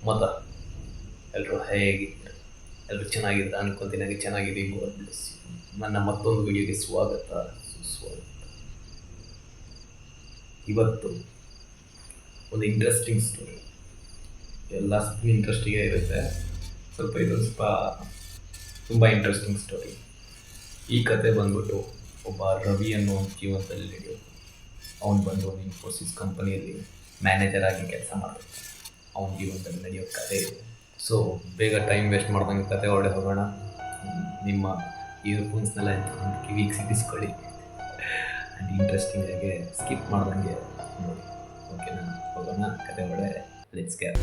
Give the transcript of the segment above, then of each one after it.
ಮೊದ ಎಲ್ಲರೂ ಹೇಗಿದ್ದಾರೆ? ಎಲ್ಲರೂ ಚೆನ್ನಾಗಿದ್ದಾರೆ ಅನ್ಕೊತೀನಿ. ಹಾಗೆ ಚೆನ್ನಾಗಿದೆ. God bless you. ನನ್ನ ಮತ್ತೊಂದು ವಿಡಿಯೋಗೆ ಸ್ವಾಗತ, ಸುಸ್ವಾಗತ. ಇವತ್ತು ಒಂದು ಇಂಟ್ರೆಸ್ಟಿಂಗ್ ಸ್ಟೋರಿ. ಎಲ್ಲ ಇಂಟ್ರೆಸ್ಟಿಂಗೇ ಇರುತ್ತೆ. ಇದೊಂದು ತುಂಬ ಇಂಟ್ರೆಸ್ಟಿಂಗ್ ಸ್ಟೋರಿ. ಈ ಕತೆ ಬಂದ್ಬಿಟ್ಟು ಒಬ್ಬ ರವಿ ಅನ್ನೋ ಜೀವನದಲ್ಲಿ ನಡೆಯೋದು. ಅವನು ಬಂದು ಒಂದು ಇನ್ಫೋಸಿಸ್ ಕಂಪನಿಯಲ್ಲಿ ಮ್ಯಾನೇಜರ್ ಆಗಿ ಕೆಲಸ ಮಾಡ್ತಾನೆ. ಅವನ ಜೀವನದಲ್ಲಿ ನಡೆಯೋ ಕತೆ ಇದೆ. ಸೊ ಬೇಗ ಟೈಮ್ ವೇಸ್ಟ್ ಮಾಡ್ದಂಗೆ ಕತೆ ಹೊರಡೆ ಹೋಗೋಣ. ನಿಮ್ಮ ಇಯರ್ಫೋನ್ಸ್ನೆಲ್ಲ ಎತ್ಕೊಂಡು ಕಿವಿಗೆ ಸಿಗಿಸ್ಕೊಳ್ಳಿ. ಆ್ಯಂಡ್ ಇಂಟ್ರೆಸ್ಟಿಂಗ್ ಆಗಿ ಸ್ಕಿಪ್ ಮಾಡ್ದಂಗೆ ನೋಡಿ. ಓಕೆನಾ? ಹೋಗೋಣ ಕತೆ ಹೊರಡೆ. Let's get.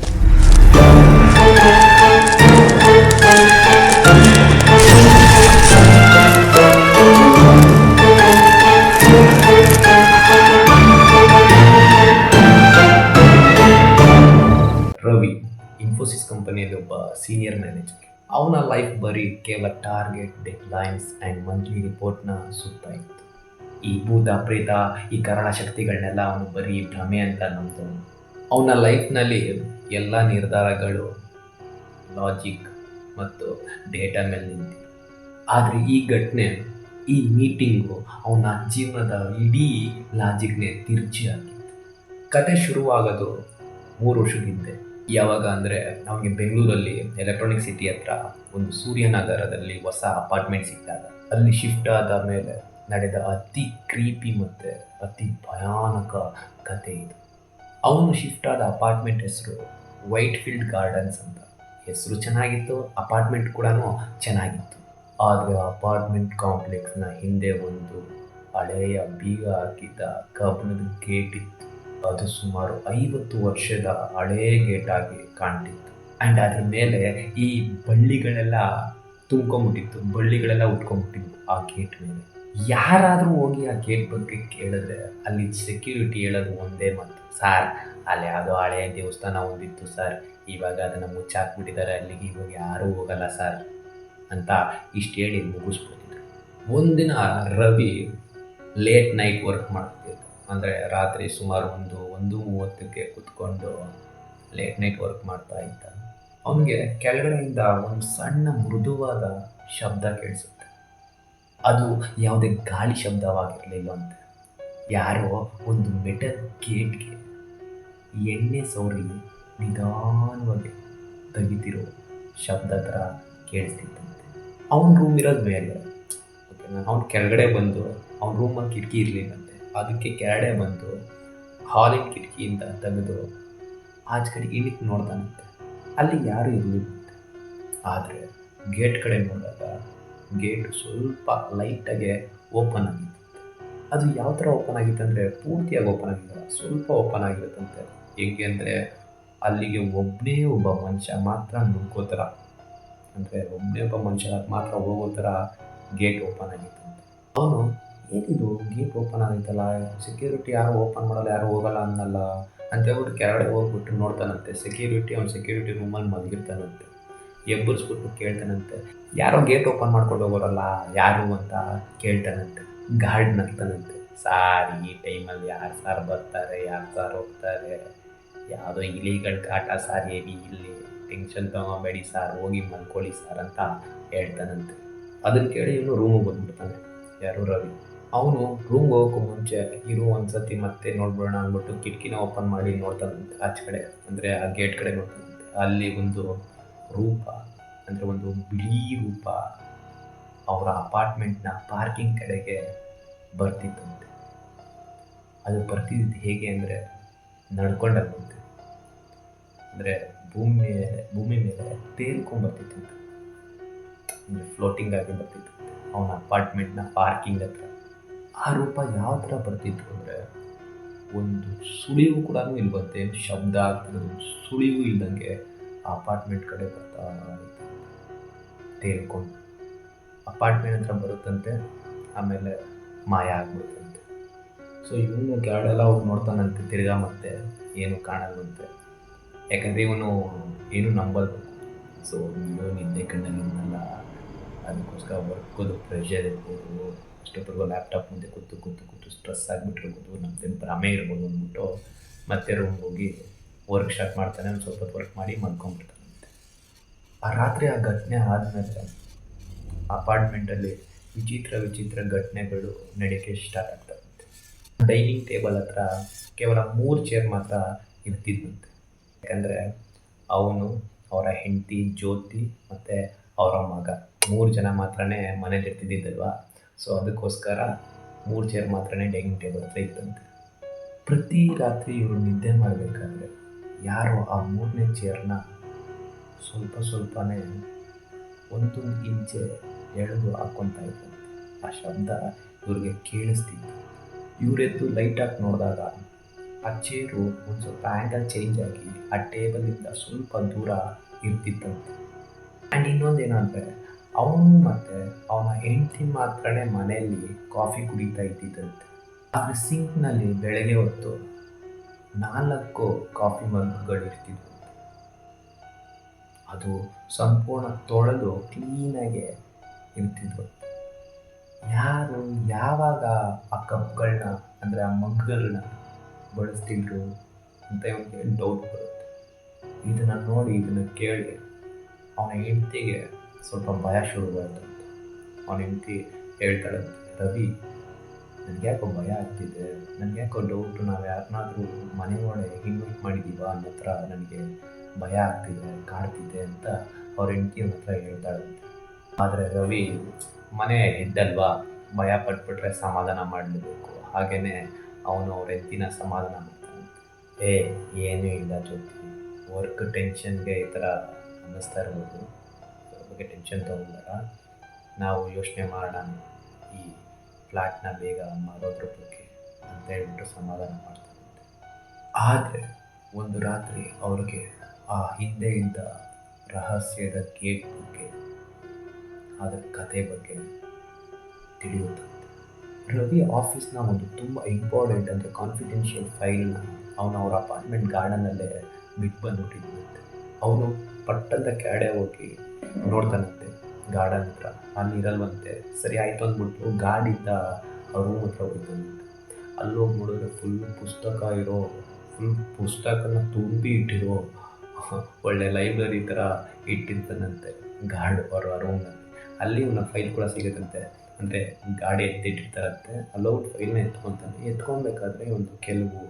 ರವಿ ಇನ್ಫೋಸಿಸ್ ಕಂಪನಿಯಲ್ಲಿ ಒಬ್ಬ ಸೀನಿಯರ್ ಮ್ಯಾನೇಜರ್. ಅವನ ಲೈಫ್ ಬರೀ ಕೇವಲ ಟಾರ್ಗೆಟ್, ಡೆಡ್ಲೈನ್ಸ್ ಆ್ಯಂಡ್ ಮಂತ್ಲಿ ರಿಪೋರ್ಟ್ನ ಸುತ್ತ ಇತ್ತು. ಈ ಭೂತ ಪ್ರೇತ, ಈ ಕರಾಳ ಶಕ್ತಿಗಳನ್ನೆಲ್ಲ ಅವನು ಬರೀ ಭ್ರಮೆ ಅಂತ ನಂಬ್ದವನು. ಅವನ ಲೈಫ್ನಲ್ಲಿ ಎಲ್ಲ ನಿರ್ಧಾರಗಳು ಲಾಜಿಕ್ ಮತ್ತು ಡೇಟಾ ಮೇಲೆ ನಿಂತಿತ್ತು. ಆದರೆ ಈ ಘಟನೆ, ಈ ಮೀಟಿಂಗು ಅವನ ಜೀವನದ ಇಡೀ ಲಾಜಿಕ್ನೇ ತಿರುಚಿ ಹಾಕಿತ್ತು. ಕತೆ ಶುರುವಾಗೋದು 3 ವರ್ಷದ ಹಿಂದೆ. ಯಾವಾಗ ಅಂದರೆ ಅವನಿಗೆ ಬೆಂಗಳೂರಲ್ಲಿ ಎಲೆಕ್ಟ್ರಾನಿಕ್ ಸಿಟಿ ಹತ್ರ ಒಂದು ಸೂರ್ಯನಗರದಲ್ಲಿ ಹೊಸ ಅಪಾರ್ಟ್ಮೆಂಟ್ ಸಿಕ್ಕಿದಾಗ ಅಲ್ಲಿ ಶಿಫ್ಟ್ ಆದ ಮೇಲೆ ನಡೆದ ಅತಿ ಕ್ರೀಪಿ ಮತ್ತು ಅತಿ ಭಯಾನಕ ಕತೆ ಇದು. ಅವನು ಶಿಫ್ಟ್ ಆದ ಅಪಾರ್ಟ್ಮೆಂಟ್ ಹೆಸರು ವೈಟ್ ಫೀಲ್ಡ್ ಗಾರ್ಡನ್ಸ್ ಅಂತ. ಹೆಸರು ಚೆನ್ನಾಗಿತ್ತು, ಅಪಾರ್ಟ್ಮೆಂಟ್ ಕೂಡ ಚೆನ್ನಾಗಿತ್ತು. ಆದರೆ ಅಪಾರ್ಟ್ಮೆಂಟ್ ಕಾಂಪ್ಲೆಕ್ಸ್ನ ಹಿಂದೆ ಒಂದು ಹಳೆಯ ಬೀಗ ಹಾಕಿದ್ದ ಕಬ್ಬಿಣದ ಗೇಟ್ ಇತ್ತು. ಅದು ಸುಮಾರು 50 ವರ್ಷದ ಹಳೇ ಗೇಟ್ ಆಗಿ ಕಾಣ್ತಿತ್ತು. ಆ್ಯಂಡ್ ಅದ್ರ ಮೇಲೆ ಈ ಬಳ್ಳಿಗಳೆಲ್ಲ ತುಂಬ್ಕೊಂಬಿಟ್ಟಿತ್ತು, ಬಳ್ಳಿಗಳೆಲ್ಲ ಉಟ್ಕೊಂಡ್ಬಿಟ್ಟಿದ್ವು ಆ ಗೇಟ್ ಮೇಲೆ. ಯಾರಾದರೂ ಹೋಗಿ ಆ ಗೇಟ್ ಬಗ್ಗೆ ಕೇಳಿದ್ರೆ ಅಲ್ಲಿ ಸೆಕ್ಯೂರಿಟಿ ಹೇಳೋದು ಒಂದೇ ಮಾತು, ಸರ್ ಅಲ್ಲಿ ಯಾವುದೋ ಹಳೆಯ ದೇವಸ್ಥಾನ ಒಂದಿತ್ತು ಸರ್, ಇವಾಗ ಅದನ್ನು ಮುಚ್ಚಾಕ್ಬಿಟ್ಟಿದ್ದಾರೆ, ಅಲ್ಲಿಗೆ ಇವಾಗ ಯಾರೂ ಹೋಗಲ್ಲ ಸರ್ ಅಂತ ಇಷ್ಟು ಹೇಳಿ ಮುಗಿಸ್ಬಿಟ್ಟಿದ್ರು. ಒಂದಿನ ರವಿ ಲೇಟ್ ನೈಟ್ ವರ್ಕ್ ಮಾಡ್ತಿದ್ದ. ಅಂದರೆ ರಾತ್ರಿ ಸುಮಾರು 1:30ಕ್ಕೆ ಕೂತ್ಕೊಂಡು ಲೇಟ್ ನೈಟ್ ವರ್ಕ್ ಮಾಡ್ತಾ ಇದ್ದ. ಅವನಿಗೆ ಕೆಳಗಡೆಯಿಂದ ಒಂದು ಸಣ್ಣ ಮೃದುವಾದ ಶಬ್ದ ಕೇಳಿಸುತ್ತೆ. ಅದು ಯಾವುದೇ ಗಾಳಿ ಶಬ್ದವಾಗಿರಲಿಲ್ಲವಂತೆ. ಯಾರೋ ಒಂದು ಮೆಟಲ್ ಗೇಟ್ಗೆ ಎಣ್ಣೆ ಸೌರಿ ನಿಧಾನವಾಗಿ ತೆಗಿತಿರೋ ಶಬ್ದ ಥರ ಕೇಳಿಸ್ತಿತ್ತಂತೆ. ಅವನ ರೂಮ್ ಇರೋದು ಮೇಲೆ. ಓಕೆನಾ? ಅವ್ನು ಕೆಳಗಡೆ ಬಂದು ಅವನ ರೂಮಲ್ಲಿ ಕಿಟಕಿ ಇರಲಿಲ್ಲಂತೆ. ಅದಕ್ಕೆ ಕೆಳಗಡೆ ಬಂದು ಹಾಲಿನ ಕಿಟಕಿಯಿಂದ ತೆಗೆದು ಆಚೆ ಕಡೆ ಇಳಿತು ನೋಡ್ತಾನಂತೆ. ಅಲ್ಲಿ ಯಾರೂ ಇರಲಿಲ್ಲಂತೆ. ಆದರೆ ಗೇಟ್ ಕಡೆ ನೋಡಿದಾಗ ಗೇಟು ಸ್ವಲ್ಪ ಲೈಟಾಗೆ ಓಪನ್ ಆಗಿತ್ತು. ಅದು ಯಾವ ಥರ ಓಪನ್ ಆಗಿತ್ತು ಅಂದರೆ ಪೂರ್ತಿಯಾಗಿ ಓಪನ್ ಆಗಿಲ್ಲ, ಸ್ವಲ್ಪ ಓಪನ್ ಆಗಿರುತ್ತಂತೆ. ಹೇಗೆ ಅಂದರೆ ಅಲ್ಲಿಗೆ ಒಬ್ಬ ಮನುಷ್ಯ ಮಾತ್ರ ನುಗ್ಗೋ ಥರ, ಅಂದರೆ ಒಬ್ಬ ಮನುಷ್ಯ ಮಾತ್ರ ಹೋಗೋ ಥರ ಗೇಟ್ ಓಪನ್ ಆಗಿತ್ತಂತೆ. ಅವನು ಏನಿದು ಗೇಟ್ ಓಪನ್ ಆಗಿತ್ತಲ್ಲ, ಸೆಕ್ಯೂರಿಟಿ ಯಾರು ಓಪನ್ ಮಾಡಲ್ಲ, ಯಾರು ಹೋಗಲ್ಲ ಅನ್ನಲ್ಲ ಅಂತ ಹೇಳ್ಬಿಟ್ಟು ಕೆಳಗಡೆ ಹೋಗ್ಬಿಟ್ಟು ನೋಡ್ತಾನಂತೆ. ಸೆಕ್ಯೂರಿಟಿ ರೂಮಲ್ಲಿ ಮಲಗಿರ್ತಾನಂತೆ. ಎಬ್ಬರಿಸ್ಬಿಟ್ಟು ಕೇಳ್ತಾನಂತೆ, ಯಾರೋ ಗೇಟ್ ಓಪನ್ ಮಾಡ್ಕೊಂಡು ಹೋಗೋರಲ್ಲ ಯಾರು ಅಂತ ಕೇಳ್ತಾನಂತೆ. ಗಾರ್ಡ್ ನಗ್ತಾನಂತೆ, ಸಾರ್ ಈ ಟೈಮಲ್ಲಿ ಯಾರು ಸಾರ್ ಬರ್ತಾರೆ, ಯಾರು ಸಾರ್ ಹೋಗ್ತಾರೆ, ಯಾವುದೋ ಇಲಿಗಳ ಕಾಟ ಸಾರ್, ಹೇಳಿ ಇಲ್ಲಿ ಟೆನ್ಷನ್ ತಗೋಬೇಡಿ ಸಾರ್, ಹೋಗಿ ಮಲ್ಕೊಳ್ಳಿ ಸಾರ್ ಅಂತ ಹೇಳ್ತಾನಂತೆ. ಅದನ್ನು ಕೇಳಿ ಇವನು ರೂಮಿಗೆ ಬಂದ್ಬಿಡ್ತಾನೆ. ಯಾರು? ರವಿ. ಅವನು ರೂಮ್ಗೆ ಹೋಗೋಕ್ಕೂ ಮುಂಚೆ ಒಂದು ಸತಿ ಮತ್ತೆ ನೋಡ್ಬಿಡೋಣ ಅಂದ್ಬಿಟ್ಟು ಕಿಟಕಿನ ಓಪನ್ ಮಾಡಿ ನೋಡ್ತಾನಂತೆ ಆಚೆ ಕಡೆ, ಅಂದರೆ ಆ ಗೇಟ್ ಕಡೆ ನೋಡ್ತಾನಂತೆ. ಅಲ್ಲಿ ಒಂದು ರೂಪ, ಅಂದರೆ ಒಂದು ಬಿಳಿ ರೂಪ ಅವರ ಅಪಾರ್ಟ್ಮೆಂಟ್ನ ಪಾರ್ಕಿಂಗ್ ಕಡೆಗೆ ಬರ್ತಿತ್ತಂತೆ. ಅದು ಬರ್ತಿದ್ದು ಹೇಗೆ ಅಂದರೆ ನಡ್ಕೊಂಡಂತೆ, ಅಂದರೆ ಭೂಮಿ ಮೇಲೆ ತೇಲ್ಕೊಂಡ್ಬರ್ತಿತ್ತಂತೆ, ಅಂದರೆ ಫ್ಲೋಟಿಂಗ್ ಆಗಿ ಬರ್ತಿತ್ತು ಅವನ ಅಪಾರ್ಟ್ಮೆಂಟ್ನ ಪಾರ್ಕಿಂಗ್ ಹತ್ರ. ಆ ರೂಪ ಯಾವ ಥರ ಬರ್ತಿತ್ತು ಅಂದರೆ ಒಂದು ಸುಳಿವು ಕೂಡ ಇಲ್ವಂತೆ, ಶಬ್ದ ಆಗ್ತಿರೋದು ಸುಳಿವು ಇಲ್ದಂಗೆ ಅಪಾರ್ಟ್ಮೆಂಟ್ ಕಡೆ ಬರ್ತಾ ತೇಲ್ಕೊಂಡು ಅಪಾರ್ಟ್ಮೆಂಟ್ ಹತ್ರ ಬರುತ್ತಂತೆ, ಆಮೇಲೆ ಮಾಯ ಆಗ್ಬಿಡುತ್ತಂತೆ. ಸೊ ಇವನು ಕೆಳಗೆಲ್ಲ ಹೋಗಿ ನೋಡ್ತಾನಂತೆ, ತಿರ್ಗಾ ಮತ್ತೆ ಏನು ಕಾಣಲ್ವಂತೆ. ಯಾಕಂದರೆ ಇವನು ಏನು ನಂಬಲ್ದು. ಸೊ ನಿದ್ದೆ ಕಣ್ಣಲ್ಲಿಂದಲ್ಲ, ಅದಕ್ಕೋಸ್ಕರ ವರ್ಕೋದು ಪ್ರೆಷರ್ ಇರ್ಬೋದು, ಅಷ್ಟೊತ್ತಿಗೂ ಲ್ಯಾಪ್ಟಾಪ್ ಮುಂದೆ ಕೂತು ಸ್ಟ್ರೆಸ್ ಆಗಿಬಿಟ್ಟಿರ್ಬೋದು, ನಮ್ಮದೇನು ಭ್ರಮೆ ಇರ್ಬೋದು ಅಂದ್ಬಿಟ್ಟು ಮತ್ತೆ ರೂಮ್ಗೆ ಹೋಗಿ ವರ್ಕ್ ಸ್ಟಾರ್ಟ್ ಮಾಡ್ತಾನೆ, ಒಂದು ಸ್ವಲ್ಪ ಹೊತ್ತು ವರ್ಕ್ ಮಾಡಿ ಮಲ್ಕೊಂಡ್ಬಿಡ್ತಾನಂತೆ. ಆ ರಾತ್ರಿ ಆ ಘಟನೆ ಆದಮೇಲೆ ಅಪಾರ್ಟ್ಮೆಂಟಲ್ಲಿ ವಿಚಿತ್ರ ವಿಚಿತ್ರ ಘಟನೆಗಳು ನಡೆಯೋಕ್ಕೆ ಸ್ಟಾರ್ಟ್ ಆಗ್ತಾವಂತೆ. ಡೈನಿಂಗ್ ಟೇಬಲ್ ಹತ್ರ ಕೇವಲ 3 ಚೇರ್ ಮಾತ್ರ ಇರ್ತಿದ್ವಂತೆ. ಯಾಕಂದರೆ ಅವನು, ಅವರ ಹೆಂಡತಿ ಜ್ಯೋತಿ ಮತ್ತು ಅವರ ಮಗ 3 ಜನ ಮಾತ್ರನೇ ಮನೇಲಿ ಇರ್ತಿದ್ದಿದ್ದಲ್ವ. ಸೊ ಅದಕ್ಕೋಸ್ಕರ 3 ಚೇರ್ ಮಾತ್ರನೇ ಡೈನಿಂಗ್ ಟೇಬಲ್ ಹತ್ರ ಇತ್ತಂತೆ. ಪ್ರತಿ ರಾತ್ರಿ ಇವರು ನಿದ್ದೆ ಮಾಡಬೇಕಾದ್ರೆ ಯಾರೋ ಆ 3ನೇ ಚೇರ್ನ ಸ್ವಲ್ಪ ಸ್ವಲ್ಪನೇ 1 ಇಂಚೆ ಎಳೆದು ಹಾಕ್ಕೊತಾ ಇದ್ದಂತೆ. ಆ ಶಬ್ದ ಇವ್ರಿಗೆ ಕೇಳಿಸ್ತಿತ್ತು. ಇವರೆದ್ದು ಲೈಟ್ ಹಾಕಿ ನೋಡಿದಾಗ ಆ ಚೇರು ಒಂದು ಸ್ವಲ್ಪ ಆ್ಯಂಗಲ್ ಚೇಂಜ್ ಆಗಿ ಆ ಟೇಬಲಿಂದ ಸ್ವಲ್ಪ ದೂರ ಇರ್ತಿತ್ತಂತೆ. ಆ್ಯಂಡ್ ಇನ್ನೊಂದೇನಂದರೆ ಅವನು ಮತ್ತು ಅವನ ಹೆಂಡತಿ ಮಾತ್ರನೇ ಮನೆಯಲ್ಲಿ ಕಾಫಿ ಕುಡಿತಾ ಇದ್ದಿದ್ದಂತೆ. ಆದರೆ ಸಿಂಕ್ನಲ್ಲಿ ಬೆಳಗ್ಗೆ ಹೊತ್ತು 4 ಕಾಫಿ ಮಗ್ಗಳು ಇರ್ತಿದ್ವು. ಅದು ಸಂಪೂರ್ಣ ತೊಳೆದು ಕ್ಲೀನಾಗೆ ಇರ್ತಿದ್ವು. ಯಾರು ಯಾವಾಗ ಆ ಕಪ್ಗಳನ್ನ ಅಂದರೆ ಆ ಮಗ್ಗಳನ್ನ ಬಳಸ್ತಿದ್ರು ಅಂತ ಇವನಿಗೆ ಡೌಟ್ ಬರುತ್ತೆ. ಇದನ್ನು ನೋಡಿ, ಇದನ್ನು ಕೇಳಿ ಅವನ ಹೆಂಡತಿಗೆ ಸ್ವಲ್ಪ ಭಯ ಶುರುವಾಯ್ತಂತೆ. ಅವನ ಹೆಂಡತಿ ಹೇಳ್ತಾಳಂತೆ, ರವಿ, ನನಗ್ಯಾಕೋ ಭಯ ಆಗ್ತಿದೆ, ನನಗ್ಯಾಕೋ ಡೌಟು, ನಾವು ಯಾರನ್ನಾದ್ರೂ ಮನೆ ಒಳಗೆ ಇನ್ವೈಟ್ ಮಾಡಿದ್ದೀವ ಅನ್ನೋ ಥರ ನನಗೆ ಭಯ ಆಗ್ತಿದೆ, ಕಾಡ್ತಿದೆ ಅಂತ ಅವ್ರ ಹೆಂಡತಿ ಹತ್ರ ಹೇಳ್ತಾಳಂತೆ. ಆದರೆ ರವಿ ಮನೆ ಹೆಡ್ಡಲ್ವಾ, ಭಯ ಪಟ್ಬಿಟ್ರೆ ಸಮಾಧಾನ ಮಾಡಲೇಬೇಕು. ಹಾಗೆಯೇ ಅವನು ಅವ್ರ ಹೆಂಡತಿನ ಸಮಾಧಾನ ಮಾಡ್ತಾನಂತೆ. ಏನೂ ಇಲ್ಲ ಜ್ಯೋತಿ, ವರ್ಕ್ ಟೆನ್ಷನ್ಗೆ ಈ ಥರ ಅನ್ನಿಸ್ತಾ ಇರ್ಬೋದು, ಅದ್ರ ಬಗ್ಗೆ ಟೆನ್ಷನ್ ತೊಗೊಂಡಾಗ ನಾವು ಯೋಚನೆ ಮಾಡೋಣ, ಈ ಫ್ಲ್ಯಾಟ್ನ ಬೇಗ ಮಾರೋದ್ರ ಬಗ್ಗೆ ಅಂತ ಹೇಳ್ಬಿಟ್ಟು ಸಮಾಧಾನ ಮಾಡ್ತಾನಂತೆ. ಆದರೆ ಒಂದು ರಾತ್ರಿ ಅವ್ರಿಗೆ ಆ ಹಿಂದೆ ಇದ್ದ ರಹಸ್ಯದ ಗೇಟ್ ಬಗ್ಗೆ, ಅದರ ಕತೆ ಬಗ್ಗೆ ತಿಳಿಯುತ್ತಂತೆ. ರವಿ ಆಫೀಸ್ನ ಒಂದು ತುಂಬ ಇಂಪಾರ್ಟೆಂಟ್ ಅಂದರೆ ಕಾನ್ಫಿಡೆನ್ಷಿಯಲ್ ಫೈಲ್ನ ಅವರ ಅಪಾರ್ಟ್ಮೆಂಟ್ ಗಾರ್ಡನಲ್ಲೇ ಬಿಟ್ಟು ಬಂದುಬಿಟ್ಟಿದ್ದಂತೆ. ಅವನು ಪಟ್ಟಂತ ಕೆಳಗಡೆ ಹೋಗಿ ನೋಡ್ತಾನಂತೆ ಗಾರ್ಡನ್ ಹತ್ರ, ಅಲ್ಲಿ ಇರಲ್ವಂತೆ. ಸರಿ ಆಯಿತು ಅಂದ್ಬಿಟ್ಟು ಗಾಡಿಯಿಂದ ಆ ರೂಮ್ ಹತ್ರ ಹೋಗ್ತಾನಂತೆ. ಅಲ್ಲಿ ಹೋಗಿ ನೋಡಿದ್ರೆ ಫುಲ್ ಪುಸ್ತಕನ ತುಂಬಿ ಇಟ್ಟಿರೋ ಒಳ್ಳೆ ಲೈಬ್ರರಿ ಥರ ಇಟ್ಟಿರ್ತಾನಂತೆ ಗಾರ್ಡ್ ಅವರ ರೂಮ್ನಲ್ಲಿ. ಅಲ್ಲಿ ಇವನ ಫೈಲ್ ಕೂಡ ಸಿಗುತ್ತಂತೆ. ಅಂದರೆ ಗಾಡಿ ಎತ್ತಿಟ್ಟಿರ್ತಾರಂತೆ, ಅಲ್ಲೋಗಿ ಫೈಲ್ನ ಎತ್ಕೊಬೇಕಾದ್ರೆ ಒಂದು ಕೆಲವು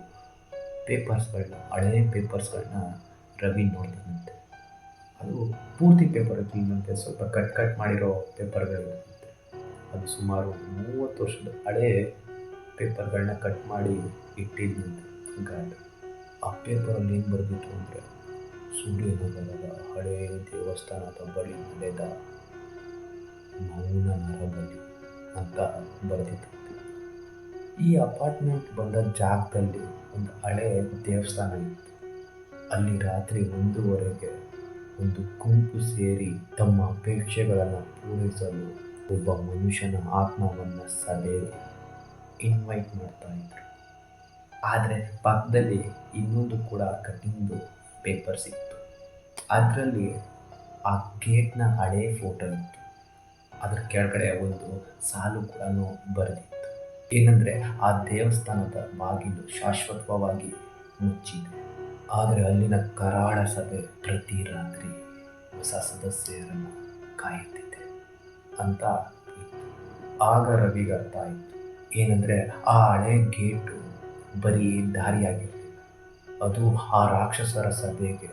ಹಳೆಯ ಪೇಪರ್ಸ್ಗಳನ್ನ ರವಿ ನೋಡ್ತಾನಂತೆ. ಅದು ಪೂರ್ತಿ ಪೇಪರ್ ಇರ್ಲಿಲ್ಲಂತೆ, ಸ್ವಲ್ಪ ಕಟ್ ಮಾಡಿರೋ ಪೇಪರ್ಗಳಿರುತ್ತೆ. ಅದು ಸುಮಾರು 30 ವರ್ಷದ ಹಳೆ ಪೇಪರ್ಗಳನ್ನ ಕಟ್ ಮಾಡಿ ಇಟ್ಟಿದ್ದಂತೆ ಗಾರ್ಡ್. ಆ ಪೇಪರಲ್ಲಿ ಏನು ಬರೆದಿತ್ತು ಅಂದರೆ, ಸೂರ್ಯನಗರದ ಹಳೆಯ ದೇವಸ್ಥಾನದ ಬಳಿ ನಡೆದ ಮೌನ ನರಬಲಿ ಅಂತ ಬರೆದಿತ್ತು. ಈ ಅಪಾರ್ಟ್ಮೆಂಟ್ ಬಂದ ಜಾಗದಲ್ಲಿ ಒಂದು ಹಳೆಯ ದೇವಸ್ಥಾನ ಇತ್ತು. ಅಲ್ಲಿ ರಾತ್ರಿ 1:30ಗೆ ಒಂದು ಗುಂಪು ಸೇರಿ ತಮ್ಮ ಅಪೇಕ್ಷೆಗಳನ್ನು ಪೂರೈಸಲು ಒಬ್ಬ ಮನುಷ್ಯನ ಆತ್ಮವನ್ನು ಸಭೆಗೆ ಇನ್ವೈಟ್ ಮಾಡ್ತಾ ಇದ್ರು. ಆದರೆ ಪಕ್ಕದಲ್ಲಿ ಇನ್ನೊಂದು ಕೂಡ ಕಟ್ಟಿಂದು ಪೇಪರ್ ಸಿಕ್ತು. ಅದರಲ್ಲಿ ಆ ಗೇಟ್ನ ಹಳೇ ಫೋಟೋ ಇತ್ತು. ಅದರ ಕೆಳಗಡೆ ಒಂದು ಸಾಲು ಕೂಡ ಬರೆದಿತ್ತು. ಏನಂದರೆ, ಆ ದೇವಸ್ಥಾನದ ಬಾಗಿಲು ಶಾಶ್ವತವಾಗಿ ಮುಚ್ಚಿದೆ, ಆದರೆ ಅಲ್ಲಿನ ಕರಾಳ ಸಭೆ ಪ್ರತಿ ರಾತ್ರಿ ಹೊಸ ಸದಸ್ಯರನ್ನು ಕಾಯುತ್ತಿದೆ ಅಂತ ಇತ್ತು. ಆಗ ರವಿಗೆ ಅರ್ಥ ಆಯಿತು, ಏನಂದರೆ ಆ ಹಳೆ ಗೇಟು ಬರೀ ದಾರಿಯಾಗಿರಲಿಲ್ಲ, ಅದು ಆ ರಾಕ್ಷಸರ ಸಭೆಗೆ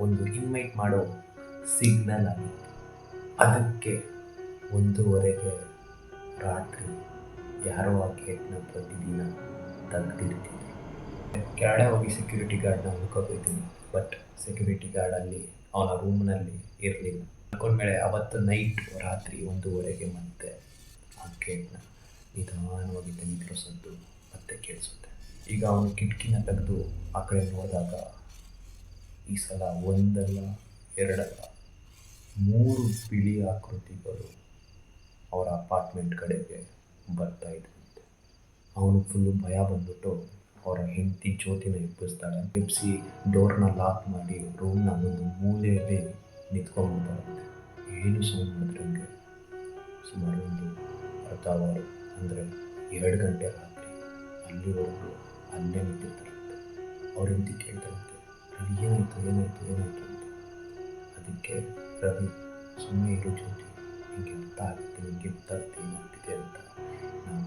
ಒಂದು ಇನ್ವೈಟ್ ಮಾಡೋ ಸಿಗ್ನಲ್ ಆಗಿತ್ತು. ಅದಕ್ಕೆ 1:30ಗೆ ರಾತ್ರಿ ಯಾರೋ ಆ ಗೇಟ್ನ ಪ್ರತಿದಿನ ತೆಗೆದಿರ್ತಿದ್ರು. ಕೆಳಗಡೆ ಹೋಗಿ ಸೆಕ್ಯೂರಿಟಿ ಗಾರ್ಡ್ನ ಹುಡ್ಕೋಬೇಕಿದ್ದೀನಿ, ಬಟ್ ಸೆಕ್ಯೂರಿಟಿ ಗಾರ್ಡ್ ಅಲ್ಲಿ ಅವನ ರೂಮ್ನಲ್ಲಿ ಇರಲಿಲ್ಲ. ಅನ್ಕೊಂಡ್ಮೇಲೆ ಅವತ್ತು ರಾತ್ರಿ 1:30ಗೆ ಮತ್ತೆ ಆ ಗೇಟ್ನ ನಿಧಾನವಾಗಿ ತೆಗೆದಿರೋ ಸದ್ದು ಮತ್ತೆ ಕೇಳಿಸುತ್ತೆ. ಈಗ ಅವನು ಕಿಟಕಿನ ತೆಗೆದು ಆ ಕಡೆ ನೋಡಿದಾಗ ಈ ಸಲ ಒಂದಲ್ಲ ಎರಡಲ್ಲ 3 ಬಿಳಿ ಆಕೃತಿಗಳು ಅವರ ಅಪಾರ್ಟ್ಮೆಂಟ್ ಕಡೆಗೆ ಬರ್ತಾ ಇದ್ದಂತೆ. ಅವನು ಫುಲ್ಲು ಭಯ ಬಂದ್ಬಿಟ್ಟು ಅವರ ಹೆಂಡತಿ ಜ್ಯೋತಿನ ಎಬ್ಬಿಸ್ತಾಳೆ. ಎಬ್ಬಿಸಿ ಡೋರ್ನ ಲಾಕ್ ಮಾಡಿ ರೂಮ್ನ ಒಂದು ಮೂಲೆಯಲ್ಲಿ ನಿಂತ್ಕೊಂಡ್ಬಿಡ್ತಾರಂತೆ. ಏನು ಸೌಂಡ್ ಮಾಡಿದ್ರಂಗೆ ಸುಮಾರು ಒಂದು ಅರ್ಧ ಅವರ್ ಅಂದರೆ 2 ಗಂಟೆ ರಾತ್ರಿ ಅಲ್ಲಿವರೆಗೂ ಅಲ್ಲೇ ನಿಂತಿರ್ತಾರಂತೆ. ಅವ್ರ ಹೆಂಡತಿ ಕೇಳ್ತಾರಂತೆ, ರವಿ ಏನಾಯಿತು ಏನಾಯಿತು ಏನಾಯಿತು ಅಂತ. ಅದಕ್ಕೆ ರವಿ, ಸುಮ್ಮನೆ ಇರು ಜ್ಯೋತಿ, ನಿಮಗೆ ಅರ್ಥ ಆಗುತ್ತೆ, ನಿಮಗೆ ಗೊತ್ತಾಗುತ್ತೆ ಏನಾಗ್ತಿದೆ ಅಂತ. ನಾವು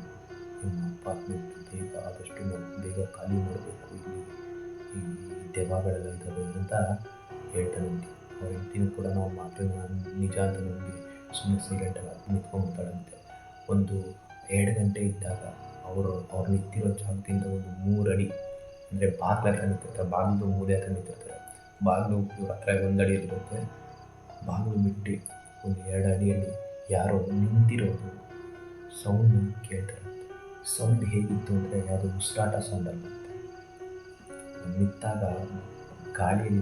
ನಿಮ್ಮ ಅಪಾರ್ಟ್ಮೆಂಟ್ ಬೇಗ ಆದಷ್ಟು ನಾವು ಬೇಗ ಖಾಲಿ ಮಾಡಬೇಕು, ಇಲ್ಲಿ ಈ ದೆವ್ವಗಳೆಲ್ಲ ಇದ್ದಾವೆ ಅಂತ ಹೇಳ್ತಾನಂತೆ. ಅವ್ರ ಹೆಂಡ್ತಿನೂ ಕೂಡ ನಾವು ಮಾತನ್ನ ನಿಜ ಅಂತ ನಂಬಿ ಸುಮ್ಮನೆ ಸೈಲೆಂಟಾಗಿ ನಿಂತ್ಕೊಂಡ್ಬಿಡ್ತಾಳಂತೆ. ಒಂದು 2 ಗಂಟೆ ಇದ್ದಾಗ ಅವ್ರು ನಿಂತಿರೋ ಜಾಗದಿಂದ ಒಂದು 3 ಅಡಿ, ಅಂದರೆ ಬಾಗಿಲು ಹತ್ರ ನಿಂತಿರ್ತಾರೆ, ಬಾಗಿಲು ಮೂಲೆ ಹತ್ರ ನಿಂತಿರ್ತಾರೆ. ಬಾಗಿಲು ಇವ್ರ ಹತ್ರ 1 ಅಡಿ ಇರುತ್ತೆ. ಬಾಗಿಲು ಬಿಟ್ಟು ಒಂದು 2 ಅಡಿಯಲ್ಲಿ ಯಾರೋ ನಿಂತಿರೋದು ಸೌಂಡ್ ಕೇಳ್ತಾರೆ. ಸೌಂಡ್ ಹೇಗಿತ್ತು ಅಂದರೆ ಯಾವುದೋ ಉಸಿರಾಟ ಸೌಂಡ್ ಅಲ್ಲಂತೆ. ನಿಂತಾಗ ಗಾಳಿಯಲ್ಲಿ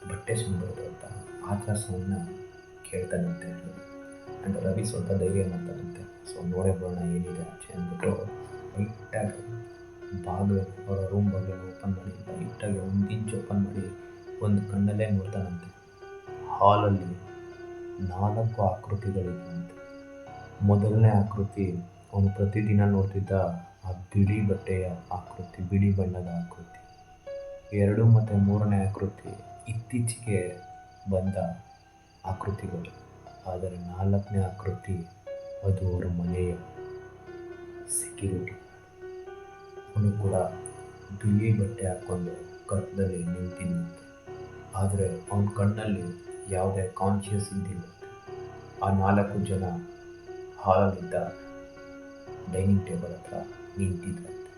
ಬಟ್ಟೆ ಸುಂಬರುತ್ತೆ ಅಂತ ಆ ಥರ ಸೌಂಡ್ನ ಕೇಳ್ತಾನಂತೆ ರವಿ. ಆ್ಯಂಡ್ ರವಿ ಸ್ವಲ್ಪ ಧೈರ್ಯ ಮಾಡ್ತಾನಂತೆ. ಸೊ ನೋಡೇ ಬರೋಣ ಏನಿದೆ ಆಚೆ ಅಂದ್ಬಿಟ್ಟು ಲೈಟಾಗಿ ಬಾಗಿಲು, ಅವರ ರೂಮ್ ಬಾಗಿಲನ್ನು ಓಪನ್ ಮಾಡಿ ಲೈಟಾಗಿ 1 ಇಂಚ್ ಓಪನ್ ಮಾಡಿ ಒಂದು ಕಣ್ಣಲ್ಲೇ ನೋಡ್ತಾನಂತೆ. ಹಾಲಲ್ಲಿ 4 ಆಕೃತಿಗಳಿದ್ವಂತೆ. ಮೊದಲನೇ ಆಕೃತಿ ಅವನು ಪ್ರತಿದಿನ ನೋಡ್ತಿದ್ದ ಆ ಬಿಳಿ ಬಟ್ಟೆಯ ಆಕೃತಿ, ಬಿಳಿ ಬಣ್ಣದ ಆಕೃತಿ. 2 ಮತ್ತು 3ನೇ ಆಕೃತಿ ಇತ್ತೀಚೆಗೆ ಬಂದ ಆಕೃತಿಗಳು. ಆದರೆ 4ನೇ ಆಕೃತಿ ಅದು ಅವರ ಮನೆಯ ಸೆಕ್ಯೂರಿಟಿ. ಅವನು ಕೂಡ ಬಿಳಿ ಬಟ್ಟೆ ಹಾಕ್ಕೊಂಡು ಕತ್ತಲಲ್ಲಿ ನಿಂತಿದ್ದಂತೆ. ಆದರೆ ಅವನ ಕಣ್ಣಲ್ಲಿ ಯಾವುದೇ ಕಾನ್ಷಿಯಸ್ ಇದ್ದಿಲ್ಲ. ಆ 4 ಜನ ಹಾಲಲ್ಲಿದ್ದ ಡೈನಿಂಗ್ ಟೇಬಲ್ ಹತ್ರ ನಿಂತಿದ್ರಂತೆ.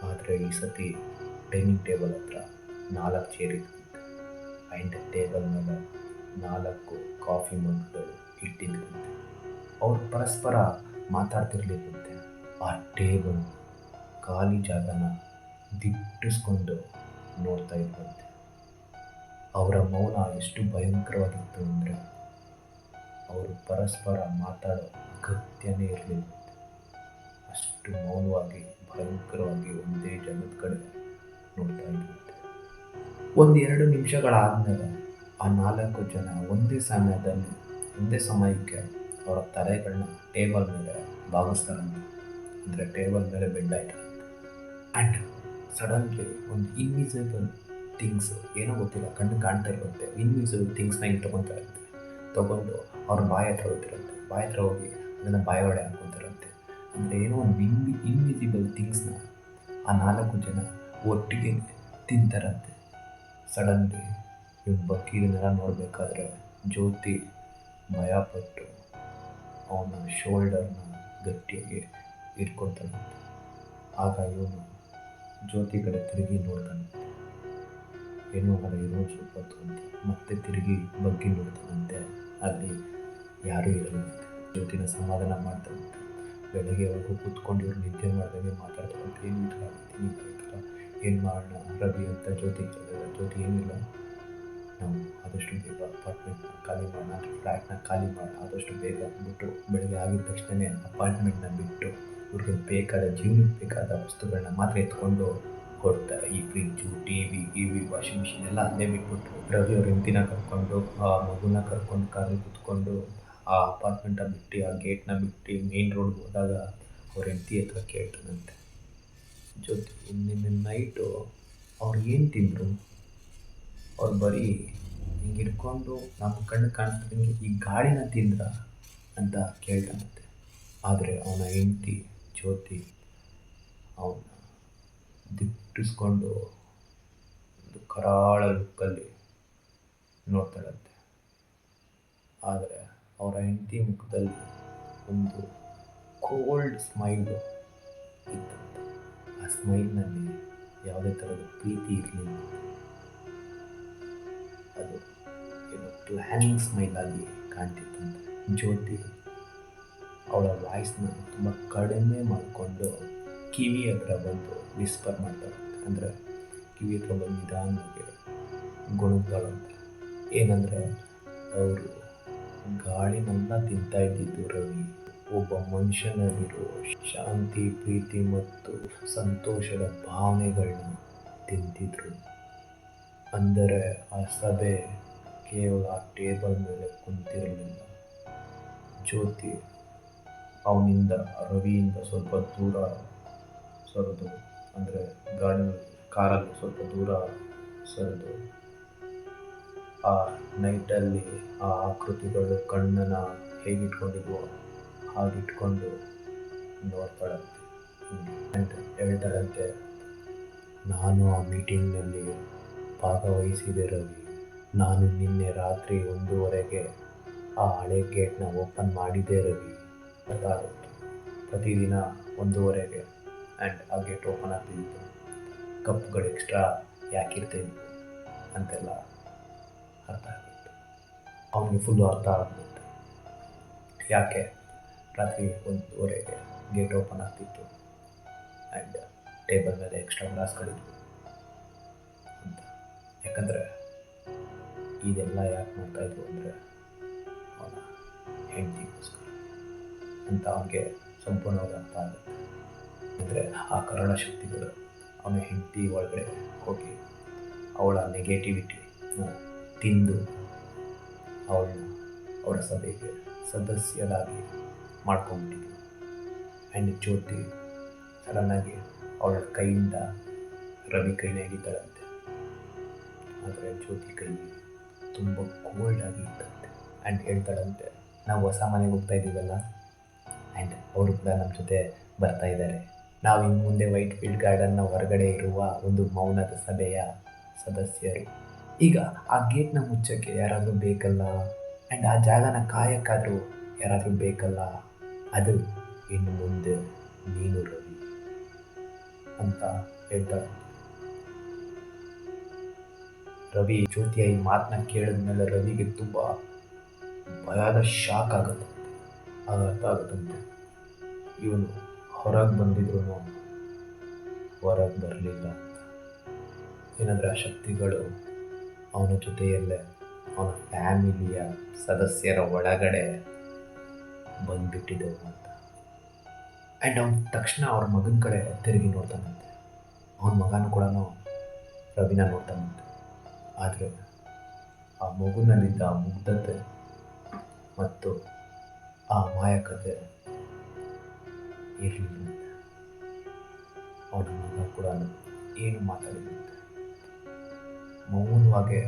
ಆದರೆ ಈ ಸತಿ ಡೈನಿಂಗ್ ಟೇಬಲ್ ಹತ್ರ 4 ಚೇರ್ ಇದ್ದಂತೆ. ಆ್ಯಂಡ್ ಟೇಬಲ್ ಮೇಲೆ 4 ಕಾಫಿ ಮಗ್ಗಳು ಇಟ್ಟಿದ್ದಂತೆ. ಅವ್ರು ಪರಸ್ಪರ ಮಾತಾಡ್ತಿರ್ಲಿಕ್ಕಂತೆ. ಆ ಟೇಬಲ್ ಖಾಲಿ ಜಾಗನ ದಿಟ್ಟಿಸ್ಕೊಂಡು ನೋಡ್ತಾ ಇದ್ದಂತೆ. ಅವರ ಮೌನ ಎಷ್ಟು ಭಯಂಕರವಾಗಿತ್ತು ಅಂದರೆ ಅವರು ಪರಸ್ಪರ ಮಾತಾಡೋ ಅಗತ್ಯನೇ ಇರಲಿಲ್ಲ. ಅಷ್ಟು ಮೌನವಾಗಿ ಭಯಂಕರವಾಗಿ ಒಂದೇ ಜಾಗದ ಕಡೆ ನೋಡ್ತಾ ಇದ್ದಂತೆ. 1-2 ನಿಮಿಷಗಳಾದಮೇಲೆ ಆ 4 ಜನ ಒಂದೇ ಸಮಯಕ್ಕೆ ಅವರ ತಲೆಗಳನ್ನ ಟೇಬಲ್ ಮೇಲೆ ಭಾಗಿಸ್ತಾರಂತೆ. ಅಂದರೆ ಟೇಬಲ್ ಮೇಲೆ ಬೆಡ್ ಆಯ್ತಾರಂತೆ. ಆ್ಯಂಡ್ ಸಡನ್ಲಿ ಒಂದು ಇನ್ವಿಸಿಬಲ್ ಥಿಂಗ್ಸ್, ಏನೋ ಗೊತ್ತಿಲ್ಲ, ಕಣ್ಣು ಕಾಣ್ತಾ ಇರುತ್ತೆ, ಇನ್ವಿಸಿಬಲ್ ಥಿಂಗ್ಸ್ನ ಹಿಂಗೆ ತೊಗೊಂಡು ಅವ್ರ ಬಾಯಿ ಹತ್ರ ಹೋಗ್ತಿರಂತೆ. ಬಾಯಿ ಹತ್ರ ಹೋಗಿ ಅದನ್ನು ಬಾಯಿ ಒಳಗೆ ಹಾಕ್ಕೊತಾರಂತೆ. ಅಂದರೆ ಏನೋ ಒಂದು ಇನ್ವಿಸಿಬಲ್ ಥಿಂಗ್ಸ್ನ ಆ 4 ಜನ ಒಟ್ಟಿಗೆ ತಿಂತಾರಂತೆ. ಸಡನ್ಲಿ ಇವ್ನು ಬಕೀರನ್ನೆಲ್ಲ ನೋಡಬೇಕಾದ್ರೆ ಜ್ಯೋತಿ ಭಯಪಟ್ಟು ಅವನ ಶೋಲ್ಡರ್ನ ಗಟ್ಟಿಯಾಗಿ ಇಟ್ಕೊತಾನಂತೆ. ಆಗ ಇವನು ಜ್ಯೋತಿ ಕಡೆ ತಿರುಗಿ ನೋಡ್ತಾನಂತೆ. ಏನೂ ಆಗಲ್ಲ, ಏನೋ ಸ್ವಲ್ಪ ಹೊತ್ತು ಅಂತ ಮತ್ತೆ ತಿರುಗಿ ಬಗ್ಗಿ ನೋಡ್ತಾನಂತೆ. ಅಲ್ಲಿ ಯಾರೂ ಇರಲ್ಲಂತೆ. ಜ್ಯೋತಿನ ಸಮಾಧಾನ ಮಾಡ್ತಾನಂತೆ. ಬೆಳಗ್ಗೆವರೆಗೂ ಕೂತ್ಕೊಂಡು ಇವ್ರು ನಿದ್ದೆ ಮಾಡಿದಂಗೆ ಮಾತಾಡ್ತಾರಂತೆ. ಏನು ಈ ಥರ ಏನು ಮಾಡೋಣ ರವಿ ಅಂತ ಜ್ಯೋತಿ ಕೇಳಿದ್ರೆ, ಜ್ಯೋತಿ ಏನಿಲ್ಲ, ನಾವು ಆದಷ್ಟು ಬೇಗ ಅಪಾರ್ಟ್ಮೆಂಟ್ನ ಖಾಲಿ ಮಾಡೋಣ, ಫ್ಲ್ಯಾಟ್ನ ಖಾಲಿ ಮಾಡೋಣ ಆದಷ್ಟು ಬೇಗ ಅಂದ್ಬಿಟ್ಟು ಬೆಳಗ್ಗೆ ಆಗಿದ ತಕ್ಷಣ ಅಪಾರ್ಟ್ಮೆಂಟ್ನ ಬಿಟ್ಟು ಇವ್ರಿಗೆ ಬೇಕಾದ ಜೀವನಕ್ಕೆ ಬೇಕಾದ ವಸ್ತುಗಳನ್ನ ಮಾತ್ರ ಎತ್ಕೊಂಡು ಹೊರಡ್ತಾರೆ. ಈ ಫ್ರಿಜ್ಜು, ಟಿವಿ, ವಾಷಿಂಗ್ ಮಿಷಿನ್ ಎಲ್ಲ ಅಲ್ಲೇ ಬಿಟ್ಬಿಟ್ಟು ರವಿ ಅವ್ರ ಹೆಂಡ್ತಿನ ಕರ್ಕೊಂಡು ಆ ಮಗುನ ಕರ್ಕೊಂಡು ಕಾರಲ್ಲಿ ಕೂತ್ಕೊಂಡು ಆ ಅಪಾರ್ಟ್ಮೆಂಟ ಬಿಟ್ಟು ಆ ಗೇಟ್ನ ಬಿಟ್ಟು ಮೇನ್ ರೋಡ್ಗೆ ಹೋದಾಗ ಅವ್ರ ಹೆಂಡ್ತಿ ಹತ್ರ ಕೇಳ್ತಾನಂತೆ, ಜ್ಯೋತಿ ನಿನ್ನೆ ನೈಟು ಅವ್ರು ಏನು ತಿಂದರು? ಅವ್ರು ಬರೀ ಹಿಂಗೆ ಹಿಡ್ಕೊಂಡು ನಮ್ಮ ಕಣ್ಣು ಕಾಣಿಸ್ದಂಗೆ ಈ ಗಾಳಿನ ತಿಂದ್ರ ಅಂತ ಕೇಳ್ತಾನಂತೆ. ಆದರೆ ಅವನ ಹೆಂಡ್ತಿ ಜ್ಯೋತಿ ಅವನ್ನ ದಿಟ್ಟಿಸ್ಕೊಂಡು ಒಂದು ಕರಾಳ ಲುಕ್ಕಲ್ಲಿ ನೋಡ್ತಾಳಂತೆ. ಆದರೆ ಅವರ ಹೆಂಡತಿ ಮುಖದಲ್ಲಿ ಒಂದು ಕೋಲ್ಡ್ ಸ್ಮೈಲು ಇತ್ತಂತೆ. ಆ ಸ್ಮೈಲ್ನಲ್ಲಿ ಯಾವುದೇ ಥರದ ಪ್ರೀತಿ ಇರಲಿಲ್ಲ. ಅದು ಏನು ಪ್ಲ್ಯಾನಿಂಗ್ ಸ್ಮೈಲ್ ಆಗಿ ಕಾಣ್ತಿತ್ತಂತೆ. ಜ್ಯೋತಿ ಅವಳ ವಾಯ್ಸ್ನ ತುಂಬ ಕಡಿಮೆ ಮಾಡಿಕೊಂಡು ಕಿವಿ ಹತ್ರ ಬಂದು ವಿಸ್ಪರ್ ಮಾಡ್ತಾಳಂತೆ. ಅಂದರೆ ಕಿವಿ ಹತ್ರ ಬಂದು ನಿಧಾನವಾಗಿ ಗೊಣಗ್ತಾಳಂತೆ. ಏನಂದರೆ ಅವರು ಗಾಳಿನೆಲ್ಲ ತಿಂತಾ ಇದ್ದಿದ್ದು ರವಿ ಒಬ್ಬ ಮನುಷ್ಯನಲ್ಲಿರೋ ಶಾಂತಿ, ಪ್ರೀತಿ ಮತ್ತು ಸಂತೋಷದ ಭಾವನೆಗಳನ್ನ ತಿಂತಿದ್ರು. ಅಂದರೆ ಆ ಸಭೆ ಕೇವಲ ಆ ಟೇಬಲ್ ಮೇಲೆ ಕುಂತಿರಲಿಲ್ಲ. ಜ್ಯೋತಿ ರವಿಯಿಂದ ಸ್ವಲ್ಪ ದೂರ ಸರಿದು, ಅಂದರೆ ಗಾರ್ಡನಲ್ಲಿ ಕಾರಲ್ಲಿ ಸ್ವಲ್ಪ ದೂರ ಸರಿದು ಆ ನೈಟಲ್ಲಿ ಆ ಆಕೃತಿಗಳು ಕಣ್ಣನ್ನು ಹೇಗಿಟ್ಕೊಂಡಿದ್ವೋ ಹಾಗಿಟ್ಕೊಂಡು ನೋಡ್ತಾಳಂತೆ. ಅಂತ ಹೇಳ್ತಾಳಂತೆ, ನಾನು ಆ ಮೀಟಿಂಗ್ನಲ್ಲಿ ಭಾಗವಹಿಸಿದೆ ರವಿ. ನಾನು ನಿನ್ನೆ ರಾತ್ರಿ 1:30ಗೆ ಆ ಹಳೆ ಗೇಟ್ನ ಓಪನ್ ಮಾಡಿದೆ ರವಿ. ಅರ್ಥ ಆಗುತ್ತೆ. ಪ್ರತಿದಿನ 1:30ಗೆ ಆ್ಯಂಡ್ ಆ ಗೇಟ್ ಓಪನ್ ಆಗ್ತಿತ್ತು. ಕಪ್ಗಳು ಎಕ್ಸ್ಟ್ರಾ ಯಾಕಿರ್ತೇವೆ ಅಂತೆಲ್ಲ ಅರ್ಥ ಆಗುತ್ತೆ. ಅವನಿಗೆ ಫುಲ್ಲು ಅರ್ಥ ಆಗ್ಬಿಡುತ್ತೆ ಯಾಕೆ ರಾತ್ರಿ 1:30ಗೆ ಗೇಟ್ ಓಪನ್ ಆಗ್ತಿತ್ತು ಆ್ಯಂಡ್ ಟೇಬಲ್ ಮೇಲೆ ಎಕ್ಸ್ಟ್ರಾ ಗ್ಲಾಸ್ಗಳಿದ್ವು ಅಂತ. ಯಾಕಂದರೆ ಇದೆಲ್ಲ ಯಾಕೆ ಮಾಡ್ತಾಯಿದ್ರು ಅಂದರೆ ಅವನ ಹೆಂಡತಿಗೋಸ್ಕರ ಅಂತ ಅವನಿಗೆ ಸಂಪೂರ್ಣವಾಗಿ ಅರ್ಥ ಆಗುತ್ತೆ. ಅಂದರೆ ಆ ಕರಾಳ ಶಕ್ತಿಗಳು ಅವನ ಹೆಂಡತಿ ಒಳಗಡೆ ಹೋಗಿ ಅವಳ ನೆಗೆಟಿವಿಟಿನ ತಿಂದು ಅವಳನ್ನ ಅವರ ಸಭೆಗೆ ಸದಸ್ಯರಾಗಿ ಮಾಡ್ಕೊಂಡ್ಬಿಟ್ಟಿದ್ವಿ. ಆ್ಯಂಡ್ ಜ್ಯೋತಿ ಸಡನ್ನಾಗಿ ಅವಳ ಕೈಯಿಂದ ರವಿ ಕೈನ ಹಿಡಿತಾಳಂತೆ. ಆದರೆ ಜ್ಯೋತಿ ಕೈ ತುಂಬ ಕೋಲ್ಡ್ ಆಗಿ ಇತ್ತಂತೆ. ಆ್ಯಂಡ್ ಹೇಳ್ತಾಳಂತೆ, ನಾವು ಹೊಸ ಮನೆಗೆ ಹೋಗ್ತಾ ಇದ್ದೀವಲ್ಲ ಆ್ಯಂಡ್ ಅವರು ಕೂಡ ನಮ್ಮ ಜೊತೆ ಬರ್ತಾ ಇದ್ದಾರೆ. ನಾವು ಇನ್ನು ಮುಂದೆ ವೈಟ್ ಫೀಲ್ಡ್ ಗಾರ್ಡನ್ನ ಹೊರಗಡೆ ಇರುವ ಒಂದು ಮೌನದ ಸಭೆಯ ಸದಸ್ಯರು. ಈಗ ಆ ಗೇಟ್ನ ಮುಚ್ಚಕ್ಕೆ ಯಾರಾದರೂ ಬೇಕಲ್ಲ ಆ್ಯಂಡ್ ಆ ಜಾಗನ ಕಾಯಕ್ಕಾದರೂ ಯಾರಾದರೂ ಬೇಕಲ್ಲ. ಅದು ಇನ್ನು ಮುಂದೆ ನೀನು ರವಿ ಅಂತ ಹೇಳ್ತಾಳೆ. ರವಿ ಜ್ಯೋತಿಯ ಈ ಮಾತನ್ನ ಕೇಳಿದ್ಮೇಲೆ ರವಿಗೆ ತುಂಬ ಭಯದ ಶಾಕ್ ಆಗುತ್ತೆ. ಆಗ ಅರ್ಥ ಆಗುತ್ತಂತೆ, ಇವನು ಹೊರಗೆ ಬಂದಿದ್ರು ಹೊರಗೆ ಬರಲಿಲ್ಲ ಅಂತ. ಏನಂದರೆ ಆ ಶಕ್ತಿಗಳು ಅವನ ಜೊತೆಯಲ್ಲೇ ಅವನ ಫ್ಯಾಮಿಲಿಯ ಸದಸ್ಯರ ಒಳಗಡೆ ಬಂದುಬಿಟ್ಟಿದ್ದವು ಅಂತ. ಆ್ಯಂಡ್ ಅವನ ತಕ್ಷಣ ಅವ್ರ ಮಗನ ಕಡೆ ತಿರುಗಿ ನೋಡ್ತಾನಂತೆ. ಅವನ ಮಗನೂ ಕೂಡ ರವಿನ ನೋಡ್ತಾನಂತೆ. ಆದರೆ ಆ ಮಗುನಲ್ಲಿದ್ದ ಮುಗ್ಧತೆ ಮತ್ತು ಆ ಮಾಯಕತೆ ಇರಲಿಲ್ಲ. ಅವನ ಮಗ ಕೂಡ ಏನು ಮಾತಾಡಿದಂತೆ ಮೌನವಾಗೇ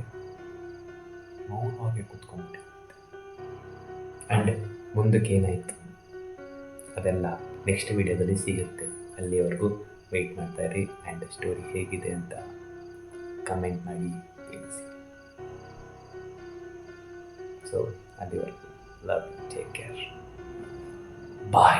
ಕೂತ್ಕೊಂಡ್ಬಿಟ್ಟಿರುತ್ತೆ. ಆ್ಯಂಡ್ ಮುಂದಕ್ಕೆ ಏನಾಯಿತು ಅದೆಲ್ಲ ನೆಕ್ಸ್ಟ್ ವಿಡಿಯೋದಲ್ಲಿ ಸಿಗುತ್ತೆ. ಅಲ್ಲಿವರೆಗೂ ವೆಯ್ಟ್ ಮಾಡ್ತಾಯಿರಿ. ಆ್ಯಂಡ್ ಸ್ಟೋರಿ ಹೇಗಿದೆ ಅಂತ ಕಮೆಂಟ್ ಮಾಡಿ ತಿಳಿಸಿ. ಸೊ ಅಲ್ಲಿವರೆಗೂ love you, take care, bye.